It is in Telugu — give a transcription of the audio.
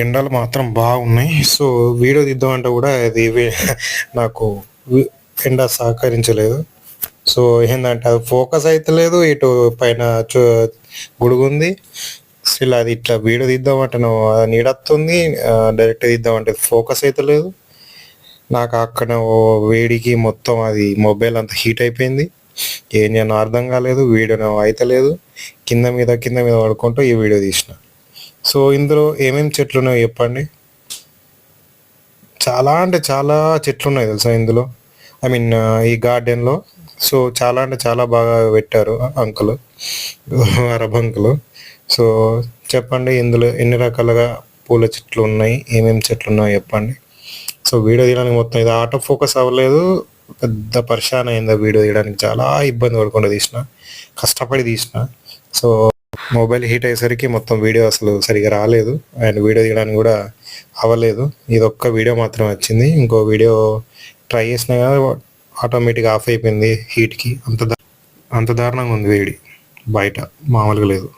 ఎండలు మాత్రం బాగున్నాయి. సో వీడియో తీద్దామంటే కూడా అది నాకు ఎండ సహకరించలేదు. సో ఏంటంటే అది ఫోకస్ అయితలేదు, ఇటు పైన గొడుగుంది. స్టిల్ అది ఇట్లా వీడియో తీద్దామంటే నీడత్తుంది, డైరెక్ట్ తీద్దామంటే ఫోకస్ అవుతలేదు. నాకు అక్కడ వేడికి మొత్తం అది మొబైల్ అంతా హీట్ అయిపోయింది. ఏం చేయనో అర్థం కాలేదు, వీడియో అయితలేదు. కింద మీద పడుకుంటూ ఈ వీడియో తీసిన. సో ఇందులో ఏమేమి చెట్లు ఉన్నాయో చెప్పండి. చాలా అంటే చాలా చెట్లు ఉన్నాయి తెలుసా ఇందులో. ఐ మీన్ ఈ గార్డెన్లో. సో చాలా అంటే చాలా బాగా పెట్టారు అంకుల్, అరబ్ అంకుల్. సో చెప్పండి ఇందులో ఎన్ని రకాలుగా పూల చెట్లు ఉన్నాయి, ఏమేమి చెట్లు ఉన్నాయో చెప్పండి. సో వీడియో తీయడానికి మొత్తం ఇది ఆటో ఫోకస్ అవ్వలేదు. పెద్ద పరిశాన్ అయింది వీడియో తీయడానికి. చాలా ఇబ్బంది పడకుండా తీసిన, కష్టపడి తీసిన. సో మొబైల్ హీట్ అయ్యేసరికి మొత్తం వీడియో అసలు సరిగా రాలేదు, అండ్ వీడియో తీయడానికి కూడా అవ్వలేదు. ఇది ఒక్క వీడియో మాత్రమే వచ్చింది. ఇంకో వీడియో ట్రై చేసినా కానీ ఆటోమేటిక్గా ఆఫ్ అయిపోయింది హీట్కి. అంత దారుణంగా ఉంది వేడి బయట, మామూలుగా లేదు.